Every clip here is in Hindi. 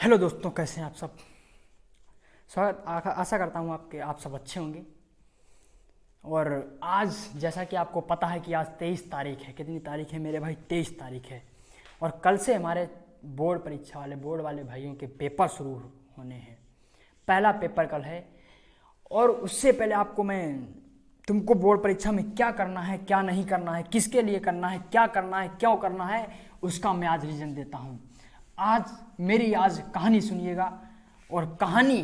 हेलो दोस्तों, कैसे हैं आप सब। स्वागत आशा करता हूँ आप सब अच्छे होंगे। और आज जैसा कि आपको पता है कि आज 23 तारीख है। कितनी तारीख है मेरे भाई? 23 तारीख है। और कल से हमारे बोर्ड वाले भाइयों के पेपर शुरू होने हैं। पहला पेपर कल है। और उससे पहले तुमको बोर्ड परीक्षा में क्या करना है, क्या नहीं करना है, किसके लिए करना है, क्या करना है, क्यों करना है, उसका मैं आज रीज़न देता हूँ। मेरी कहानी सुनिएगा। और कहानी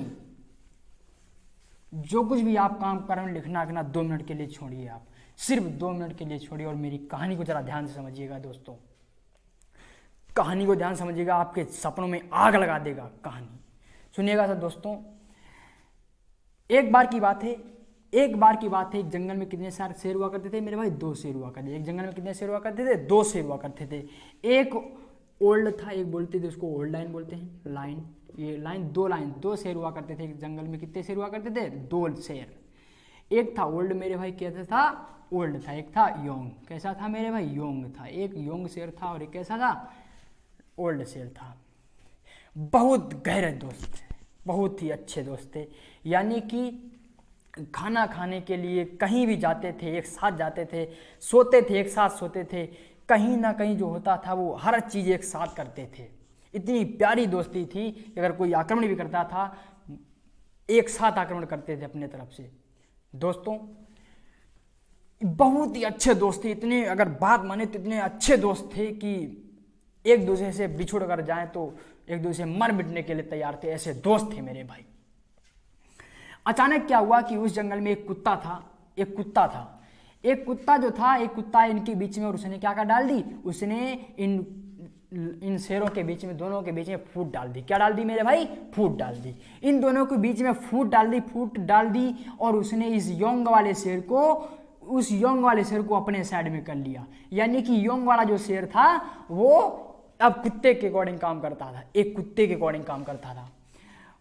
जो कुछ भी आप काम कर रहे हैं लिखना 2 मिनट के लिए छोड़िए। आप सिर्फ 2 मिनट के लिए छोड़िए और मेरी कहानी को जरा ध्यान से समझिएगा दोस्तों। कहानी को ध्यान समझिएगा, आपके सपनों में आग लगा देगा कहानी। सुनिएगा सर दोस्तों। एक बार की बात है, एक जंगल में कितने सारे शेर हुआ करते थे मेरे भाई? 2 शेर हुआ करते थे। एक जंगल में कितने शेर हुआ करते थे? 2 शेर हुआ करते थे। एक ओल्ड था, एक बोलते थे उसको ओल्ड लाइन बोलते हैं। लाइन, ये लाइन 2 शेर हुआ करते थे। एक जंगल में कितने शेर हुआ करते थे? 2 शेर। एक था ओल्ड मेरे भाई, कैसा था? ओल्ड था। एक था योंग, कैसा था मेरे भाई? योंग था। एक योंग शेर था और एक कैसा था? ओल्ड शेर था। बहुत गहरे दोस्त थे, बहुत ही अच्छे दोस्त थे। यानी कि खाना खाने के लिए कहीं भी जाते थे एक साथ जाते थे, सोते थे एक साथ सोते थे, कहीं ना कहीं जो होता था वो हर चीज़ एक साथ करते थे। इतनी प्यारी दोस्ती थी कि अगर कोई आक्रमण भी करता था एक साथ आक्रमण करते थे अपने तरफ से। दोस्तों बहुत ही अच्छे दोस्त थे। इतने अगर बात माने तो इतने अच्छे दोस्त थे कि एक दूसरे से बिछुड़ कर जाएं तो एक दूसरे से मर मिटने के लिए तैयार थे। ऐसे दोस्त थे मेरे भाई। अचानक क्या हुआ कि उस जंगल में एक कुत्ता था इनके बीच में। और उसने क्या कर डाल दी? उसने इन शेरों के बीच में, दोनों के बीच में फूट डाल दी। क्या डाल दी मेरे भाई? फूट डाल दी। इन दोनों के बीच में फूट डाल दी। और उसने उस योंग वाले शेर को अपने साइड में कर लिया। यानी कि योंग वाला जो शेर था वो अब कुत्ते के अकॉर्डिंग काम करता था, एक कुत्ते के अकॉर्डिंग काम करता था।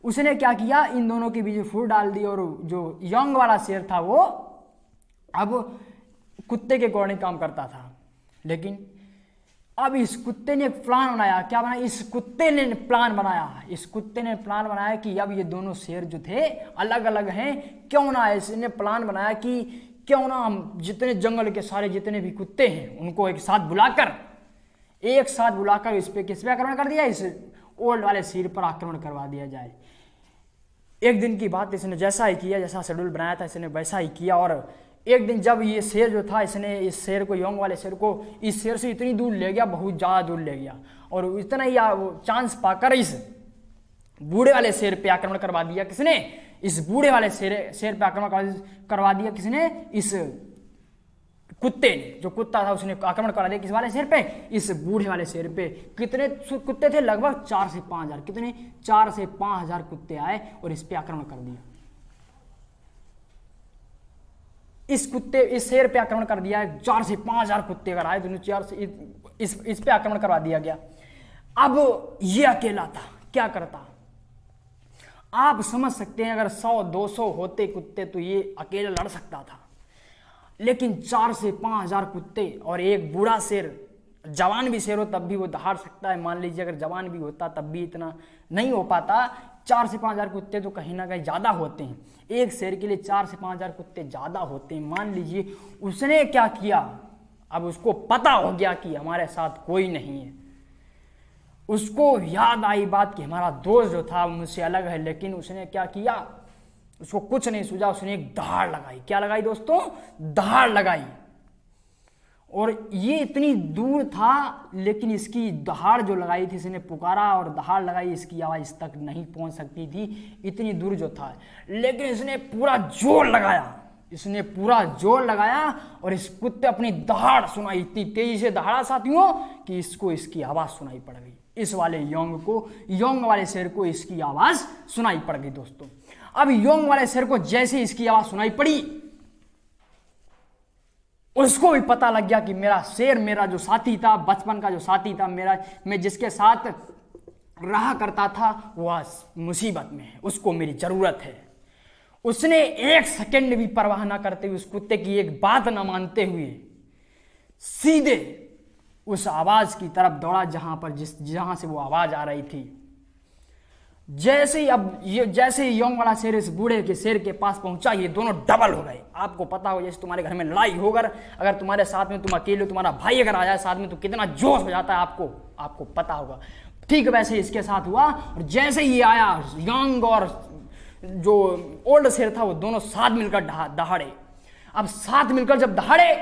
उसने क्या किया? इन दोनों के बीच में फूट डाल दी। और जो योंग वाला शेर था वो अब कुत्ते के अकॉर्डिंग काम करता था। लेकिन अब इस कुत्ते ने एक प्लान बनाया। क्या बनाया? इस कुत्ते ने प्लान बनाया कि अब ये दोनों शेर जो थे अलग अलग हैं, क्यों ना इसने प्लान बनाया कि क्यों ना हम जितने जंगल के सारे जितने भी कुत्ते हैं उनको एक साथ बुलाकर इस पे किस पे आक्रमण कर दिया? इस ओल्ड वाले शेर पर आक्रमण करवा दिया जाए। एक दिन की बात, इसने जैसा ही किया, जैसा शेड्यूल बनाया था इसने वैसा ही किया। और एक दिन जब ये शेर जो था, इसने इस शेर को, योंग वाले शेर को इस शेर से इतनी दूर ले गया, बहुत ज़्यादा दूर ले गया। और इतना ही चांस पाकर इस बूढ़े वाले शेर पे आक्रमण करवा दिया। किसने? इस बूढ़े वाले शेर पे आक्रमण करवा दिया। किसने? इस कुत्ते ने। जो कुत्ता था उसने आक्रमण करा दिया किस वाले शेर पे? इस बूढ़े वाले शेर पे। कितने कुत्ते थे? लगभग 4 से 5 हजार। कितने? 4 से 5 हजार कुत्ते आए और इस पे आक्रमण कर दिया। इस शेर पे आक्रमण कर दिया। 4 से 5 हजार कुत्ते अगर आए दोनों 4 से इस पे आक्रमण करवा दिया गया। अब ये अकेला था, क्या करता? आप समझ सकते हैं अगर 100-200 होते कुत्ते तो ये अकेला लड़ सकता था। लेकिन 4 से 5 हजार कुत्ते और एक बूढ़ा शेर, जवान भी शेर हो तब भी वो दहाड़ सकता है। मान लीजिए अगर जवान भी होता तब भी इतना नहीं हो पाता। 4 से 5 हजार कुत्ते तो कहीं ना कहीं ज़्यादा होते हैं। एक शेर के लिए 4 से 5 हजार कुत्ते ज़्यादा होते हैं। मान लीजिए उसने क्या किया? अब उसको पता हो गया कि हमारे साथ कोई नहीं है। उसको याद आई बात कि हमारा दोस्त जो था मुझसे अलग है। लेकिन उसने क्या किया? उसको कुछ नहीं सूझा। उसने एक दहाड़ लगाई। क्या लगाई दोस्तों? दहाड़ लगाई। और ये इतनी दूर था लेकिन इसकी दहाड़ जो लगाई थी, इसने पुकारा और दहाड़ लगाई, इसकी आवाज़ इस तक नहीं पहुंच सकती थी, इतनी दूर जो था। लेकिन इसने पूरा जोर लगाया और इस कुत्ते अपनी दहाड़ सुनाई। इतनी तेजी से दहाड़ा साथियों कि इसको इसकी आवाज़ सुनाई पड़ गई। इस वाले योंग वाले शेर को इसकी आवाज़ सुनाई पड़ गई दोस्तों। अब योंग वाले शेर को जैसे इसकी आवाज़ सुनाई पड़ी, उसको भी पता लग गया कि मेरा जो साथी था, बचपन का जो साथी था, मैं जिसके साथ रहा करता था, वह मुसीबत में है, उसको मेरी जरूरत है। उसने 1 सेकंड भी परवाह ना करते हुए, उस कुत्ते की एक बात ना मानते हुए सीधे उस आवाज की तरफ दौड़ा जहां से वो आवाज आ रही थी। जैसे ही अब ये जैसे ही यंग वाला शेर इस बूढ़े के शेर के पास पहुंचा, ये दोनों डबल हो गए। आपको पता हो जैसे तुम्हारे घर में लड़ाई होकर अगर तुम्हारे साथ में तुम अकेले, तुम्हारा भाई अगर आ जाए साथ में, तो कितना जोश हो जाता है आपको पता होगा। ठीक वैसे इसके साथ हुआ, और जैसे ही आया यंग और जो ओल्ड शेर था वो दोनों साथ मिलकर दहाड़े। अब साथ मिलकर जब दहाड़े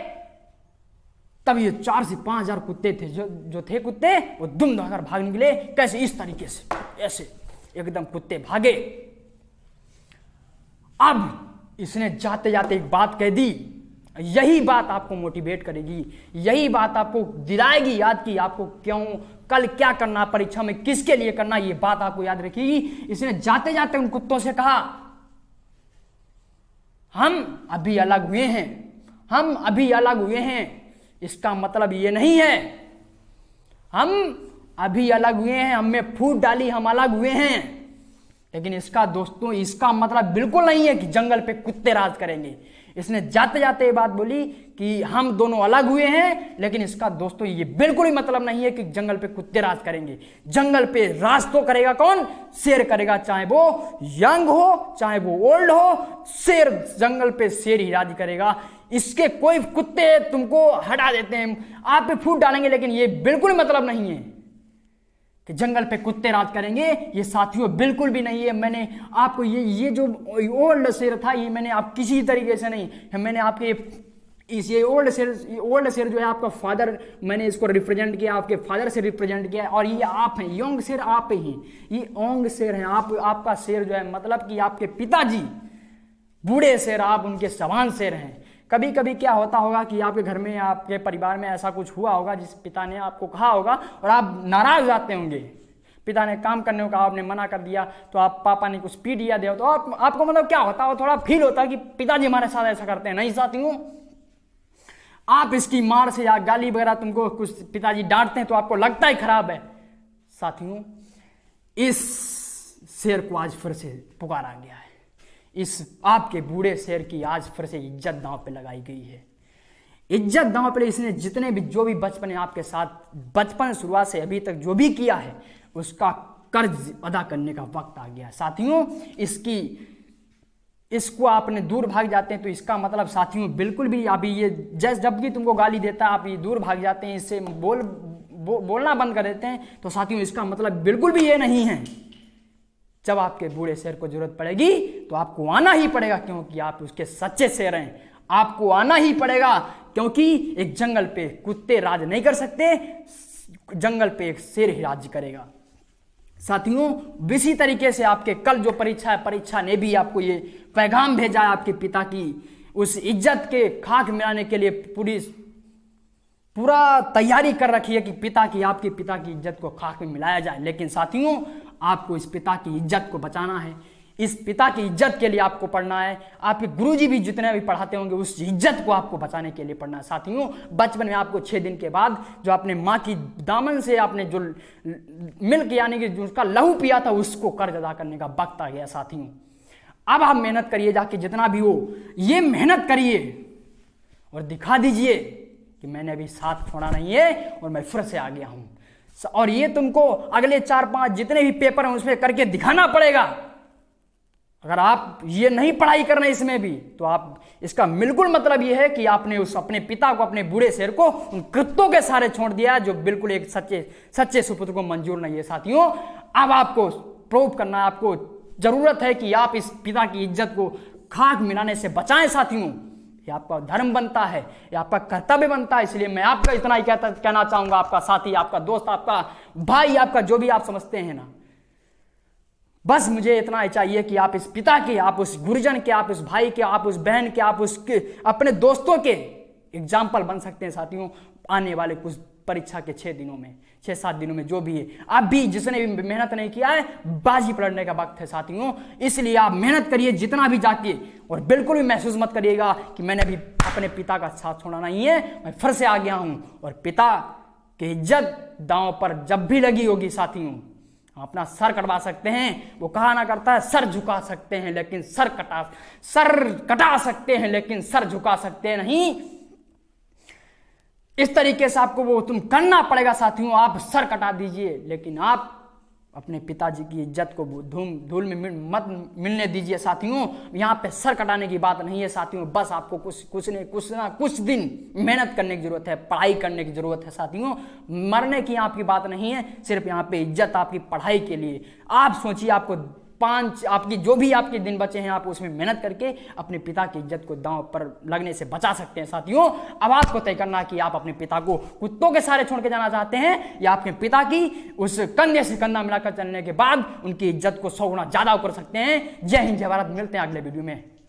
तब ये 4 से 5 हजार कुत्ते थे, जो थे कुत्ते वो दुम दहाकर भाग निकले। कैसे? इस तरीके से, ऐसे एकदम कुत्ते भागे। अब इसने जाते जाते एक बात कह दी, यही बात आपको मोटिवेट करेगी, यही बात आपको दिलाएगी याद कि आपको क्यों, कल क्या करना, परीक्षा में किसके लिए करना, ये बात आपको याद रखेगी। इसने जाते जाते उन कुत्तों से कहा, हम अभी अलग हुए हैं, हम अभी अलग हुए हैं। इसका मतलब ये नहीं है हम अभी अलग हुए हैं, हमने फूट डाली, हम अलग हुए हैं। लेकिन इसका दोस्तों, इसका मतलब बिल्कुल नहीं है कि जंगल पे कुत्ते राज करेंगे। इसने जाते जाते ये बात बोली कि हम दोनों अलग हुए हैं, लेकिन इसका दोस्तों ये बिल्कुल ही मतलब नहीं है कि जंगल पे कुत्ते राज करेंगे। जंगल पे राज तो करेगा कौन? शेर करेगा, चाहे वो यंग हो चाहे वो ओल्ड हो, शेर जंगल पे शेर ही राज करेगा। इसके कोई कुत्ते तुमको हटा देते हैं, आप पे फूट डालेंगे, लेकिन ये बिल्कुल मतलब नहीं है कि जंगल पे कुत्ते राज करेंगे। ये साथियों बिल्कुल भी नहीं है। मैंने आपको ये जो ओल्ड शेर था, ये मैंने आप किसी तरीके से नहीं, मैंने आपके ये ओल्ड शेर जो है आपका फादर, मैंने इसको रिप्रेजेंट किया, आपके फादर से रिप्रेजेंट किया। और ये आप हैं, यंग शेर आप ही, ये ओंग शेर हैं, आपका शेर जो है मतलब कि आपके पिताजी बूढ़े शेर, आप उनके सवान शेर हैं। कभी कभी क्या होता होगा कि आपके घर में, आपके परिवार में ऐसा कुछ हुआ होगा जिस पिता ने आपको कहा होगा और आप नाराज हो जाते होंगे। पिता ने काम करने को कहा, आपने मना कर दिया, तो आप पापा ने कुछ पीट दिया तो आपको मतलब क्या होता है, थोड़ा फील होता है कि पिताजी हमारे साथ ऐसा करते हैं। नहीं साथियों, आप इसकी मार से या गाली वगैरह तुमको कुछ पिताजी डांटते हैं तो आपको लगता ही खराब है। साथियों, इस शेर को आज फिर से पुकारा गया है। इस आपके बूढ़े शेर की आज फिर से इज्जत दांव पे लगाई गई है। इज्जत दांव पे इसने जितने भी जो भी बचपन में आपके साथ, बचपन शुरुआत से अभी तक जो भी किया है, उसका कर्ज अदा करने का वक्त आ गया। साथियों, इसको आपने दूर भाग जाते हैं तो इसका मतलब साथियों बिल्कुल भी अभी ये जब भी तुमको गाली देता है आप ये दूर भाग जाते हैं, इससे बोलना बंद कर देते हैं, तो साथियों इसका मतलब बिल्कुल भी ये नहीं है। जब आपके बूढ़े शेर को जरूरत पड़ेगी तो आपको आना ही पड़ेगा, क्योंकि आप उसके सच्चे शेर हैं। आपको आना ही पड़ेगा, क्योंकि एक जंगल पे कुत्ते राज नहीं कर सकते, जंगल पे एक शेर ही राज्य करेगा। साथियों, इसी तरीके से आपके कल जो परीक्षा है, परीक्षा ने भी आपको ये पैगाम भेजा है आपके पिता की उस इज्जत के खाक मिलाने के लिए पूरा तैयारी कर रखी है कि आपके पिता की इज्जत को खाक में मिलाया जाए। लेकिन साथियों, आपको इस पिता की इज्जत को बचाना है, इस पिता की इज्जत के लिए आपको पढ़ना है। आपके गुरुजी भी जितने भी पढ़ाते होंगे उस इज्जत को आपको बचाने के लिए पढ़ना है। साथियों, बचपन में आपको 6 दिन के बाद जो आपने माँ की दामन से आपने जो मिल्क यानी कि जो उसका लहू पिया था, उसको कर्ज अदा करने का वक्त आ गया। साथियों, अब आप मेहनत करिए, जाके जितना भी हो ये मेहनत करिए और दिखा दीजिए कि मैंने अभी साथ छोड़ा नहीं है और मैं फिर से आ गया हूं। और ये तुमको अगले 4-5 जितने भी पेपर हैं उसमें करके दिखाना पड़ेगा। अगर आप ये नहीं पढ़ाई करना इसमें भी, तो आप इसका बिल्कुल मतलब ये है कि आपने उस अपने पिता को, अपने बूढ़े शेर को उन कृत्यों के सहारे छोड़ दिया, जो बिल्कुल एक सच्चे सुपुत्र को मंजूर नहीं है। साथियों, अब आपको प्रूव करना है, आपको जरूरत है कि आप इस पिता की इज्जत को खाक मिलाने से बचाएं। साथियों, ये आपका धर्म बनता है, ये आपका कर्तव्य बनता है। इसलिए मैं आपका इतना ही कहना चाहूंगा, आपका साथी, आपका दोस्त, आपका भाई, आपका जो भी आप समझते हैं ना, बस मुझे इतना ही चाहिए कि आप इस पिता के, आप उस गुरुजन के, आप उस भाई के, आप उस बहन के, आप उसके अपने दोस्तों के एग्जाम्पल बन सकते हैं। साथियों, आने वाले कुछ परीक्षा के 6-7 दिनों में जो भी है, आप भी जिसने भी मेहनत नहीं किया है, बाजी पलटने का वक्त है। साथियों, इसलिए आप मेहनत करिए जितना भी जाके, और बिल्कुल भी महसूस मत करिएगा कि मैंने भी अपने पिता का साथ छोड़ा नहीं है, मैं फिर से आ गया हूं। और पिता की इज्जत दांव पर जब भी लगी होगी साथियों, अपना सर कटवा सकते हैं। वो कहा ना करता है, सर झुका सकते हैं लेकिन सर कटा सकते हैं लेकिन सर झुका सकते नहीं। इस तरीके से आपको वो तुम करना पड़ेगा। साथियों, आप सर कटा दीजिए लेकिन आप अपने पिताजी की इज्जत को धूल में मत मिलने दीजिए साथियों। यहाँ पे सर कटाने की बात नहीं है साथियों, बस आपको कुछ दिन मेहनत करने की जरूरत है, पढ़ाई करने की जरूरत है साथियों। मरने की आपकी बात नहीं है, सिर्फ यहाँ पे इज्जत आपकी पढ़ाई के लिए। आप सोचिए, आपकी जो भी आपके दिन बचे हैं, आप उसमें मेहनत करके अपने पिता की इज्जत को दांव पर लगने से बचा सकते हैं साथियों। अब आपको तय करना कि आप अपने पिता को कुत्तों के सहारे छोड़ के जाना चाहते हैं, या अपने पिता की उस कंधे से कंधा मिलाकर चलने के बाद उनकी इज्जत को 100 गुना ज्यादा कर सकते हैं। जय हिंद, जय भारत। मिलते हैं अगले वीडियो में।